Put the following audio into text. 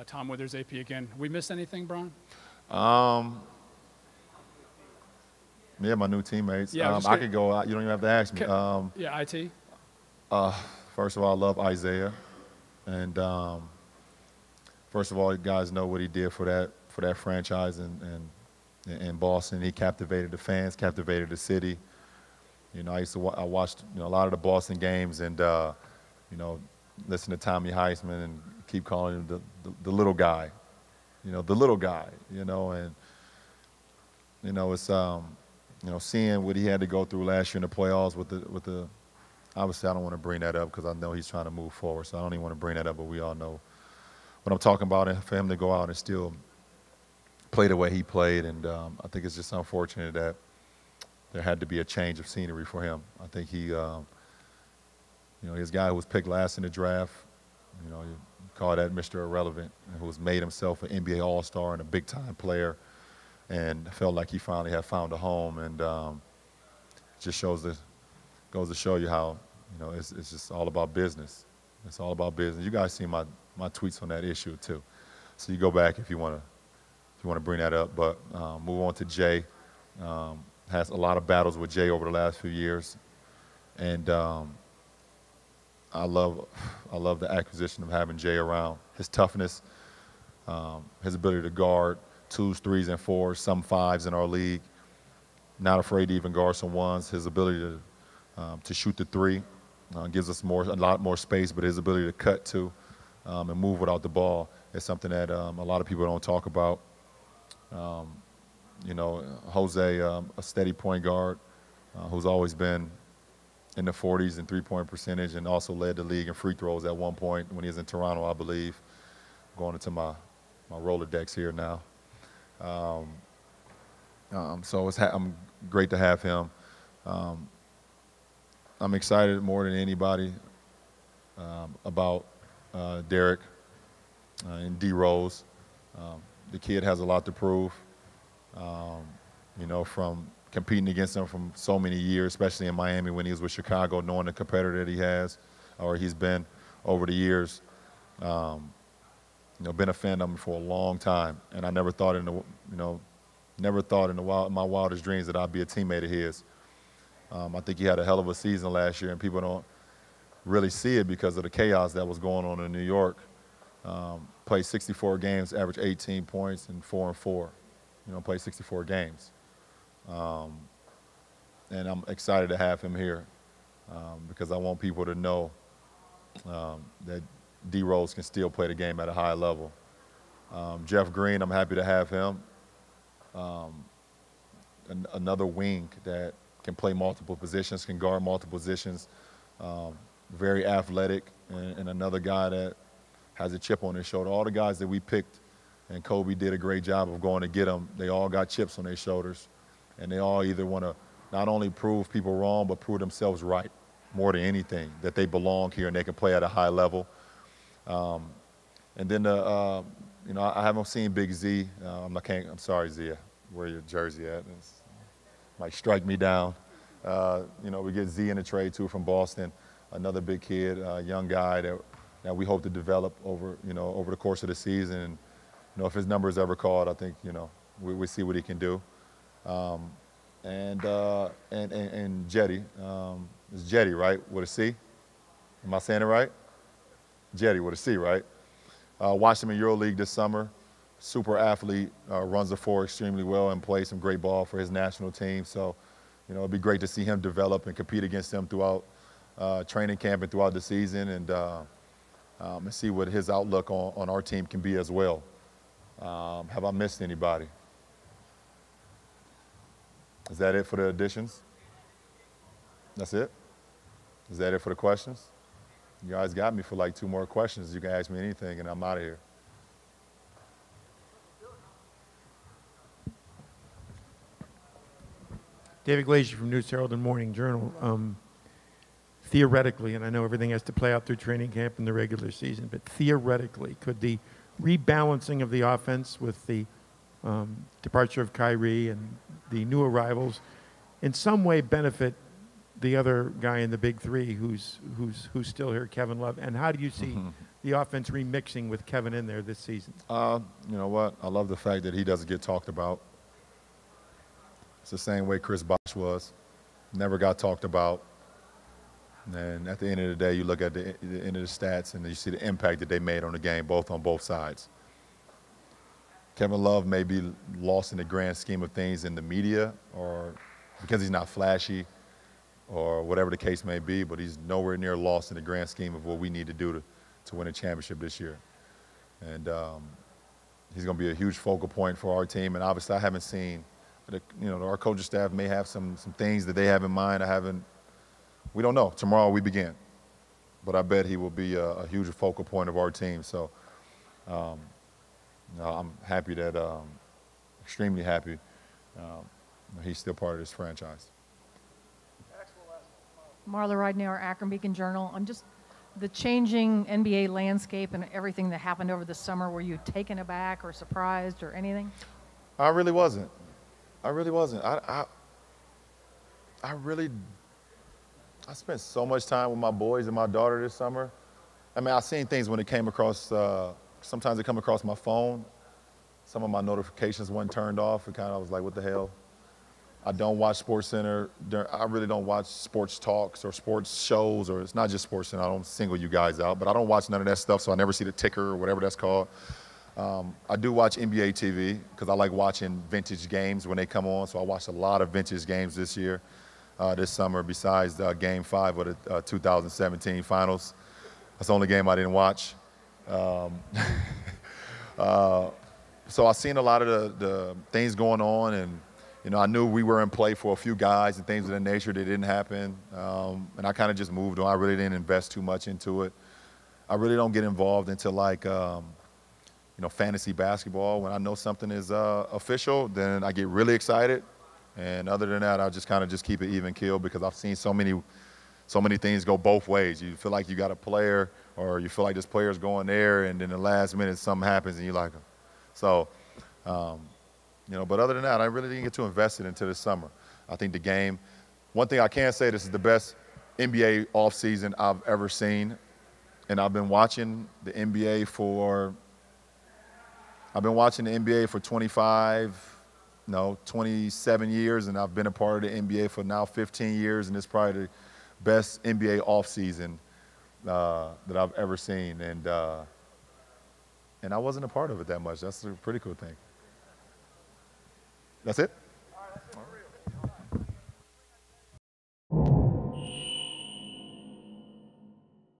Tom Withers, AP again. We missed anything, Bron? Yeah, my new teammates. Yeah, I could go out. You don't even have to ask me. Yeah, IT. First of all, I love Isaiah, and first of all, you guys know what he did for that franchise in Boston. He captivated the fans, captivated the city. You know, I watched a lot of the Boston games, and listen to Tommy Heisman and keep calling him the little guy. The little guy. And it's seeing what he had to go through last year in the playoffs with the. Obviously, I don't want to bring that up because I know he's trying to move forward, so I don't even want to bring that up. But we all know what I'm talking about, and for him to go out and still play the way he played, and I think it's just unfortunate that there had to be a change of scenery for him. I think he, his guy who was picked last in the draft, you call that Mr. Irrelevant, and who's made himself an NBA All-Star and a big-time player, and felt like he finally had found a home, and it just goes to show you how, it's just all about business. It's all about business. You guys see my tweets on that issue too, so you go back if you want to bring that up. But move on to Jay. Has a lot of battles with Jay over the last few years, and I love the acquisition of having Jay around. His toughness, his ability to guard 2s, 3s, and 4s, some 5s in our league. Not afraid to even guard some 1s. His ability to shoot the 3 gives us a lot more space, but his ability to cut too and move without the ball is something that a lot of people don't talk about. Jose, a steady point guard who's always been in the 40s in three-point percentage and also led the league in free throws at one point when he was in Toronto, I believe. Going into my Rolodex here now. So I'm great to have him. I'm excited more than anybody about Derek and D Rose. The kid has a lot to prove. From competing against him from so many years, especially in Miami when he was with Chicago, knowing the competitor that he has or he's been over the years. Been a fan of him for a long time, and I never thought in my wildest dreams that I'd be a teammate of his. I think he had a hell of a season last year, and people don't really see it because of the chaos that was going on in New York. Played 64 games, averaged 18 points, and 4-4. Played 64 games. And I'm excited to have him here because I want people to know that D Rose can still play the game at a high level. Jeff Green, I'm happy to have him. Another wing that can play multiple positions, can guard multiple positions, very athletic, and another guy that has a chip on his shoulder. All the guys that we picked, and Kobe did a great job of going to get them, they all got chips on their shoulders, and they all either want to not only prove people wrong, but prove themselves right more than anything, that they belong here and they can play at a high level. And then, I haven't seen Big Z. I'm sorry, Zia, where your jersey at? Might strike me down. We get Z in the trade too from Boston, another big kid, young guy that we hope to develop over the course of the season. And, if his number is ever called, I think we see what he can do. And Jetty, it's Jetty, right, with a C? Am I saying it right? Jetty with a C, right? Watched him in EuroLeague this summer. Super athlete, runs the floor extremely well and plays some great ball for his national team. So, it'd be great to see him develop and compete against him throughout training camp and throughout the season, and see what his outlook on our team can be as well. Have I missed anybody? Is that it for the additions? That's it? Is that it for the questions? You guys got me for like 2 more questions. You can ask me anything, and I'm out of here. David Glazier from News Herald and Morning Journal. Theoretically, and I know everything has to play out through training camp and the regular season, but theoretically, could the rebalancing of the offense with the departure of Kyrie and the new arrivals in some way benefit the other guy in the big three who's still here, Kevin Love, and how do you see the offense remixing with Kevin in there this season? You know what? I love the fact that he doesn't get talked about. It's the same way Chris Bosh was. Never got talked about. And at the end of the day, you look at the end of the stats and you see the impact that they made on the game, on both sides. Kevin Love may be lost in the grand scheme of things in the media or because he's not flashy or whatever the case may be, but he's nowhere near lost in the grand scheme of what we need to do to win a championship this year. And he's going to be a huge focal point for our team. And obviously I haven't seen, our coaching staff may have some things that they have in mind. We don't know. Tomorrow we begin. But I bet he will be a huge focal point of our team. So I'm happy that, extremely happy he's still part of this franchise. Marla Ridenour, Akron Beacon Journal. I'm just the changing NBA landscape and everything that happened over the summer. Were you taken aback or surprised or anything? I really wasn't. I spent so much time with my boys and my daughter this summer. I mean, I seen things when it came across, sometimes it come across my phone. Some of my notifications weren't turned off. I was like, what the hell? I don't watch SportsCenter. I really don't watch sports talks or sports shows, or it's not just SportsCenter. I don't single you guys out, but I don't watch none of that stuff, so I never see the ticker or whatever that's called. I do watch NBA TV because I like watching vintage games when they come on, so I watched a lot of vintage games this year, this summer, besides Game 5 of the 2017 Finals. That's the only game I didn't watch. So I've seen a lot of the things going on, and I knew we were in play for a few guys and things of that nature that didn't happen, and I kind of just moved on. I really didn't invest too much into it. I really don't get involved into fantasy basketball. When I know something is official, then I get really excited, and other than that, I just kind of just keep it even keel because I've seen so many things go both ways. You feel like you got a player, or you feel like this player's going there, and then the last minute something happens and you like him. So, but other than that, I really didn't get too invested into this summer. I think the game, one thing I can say, this is the best NBA offseason I've ever seen. And I've been watching the NBA for 27 years, and I've been a part of the NBA for now 15 years, and it's probably the best NBA offseason that I've ever seen. And I wasn't a part of it that much. That's a pretty cool thing. That's it?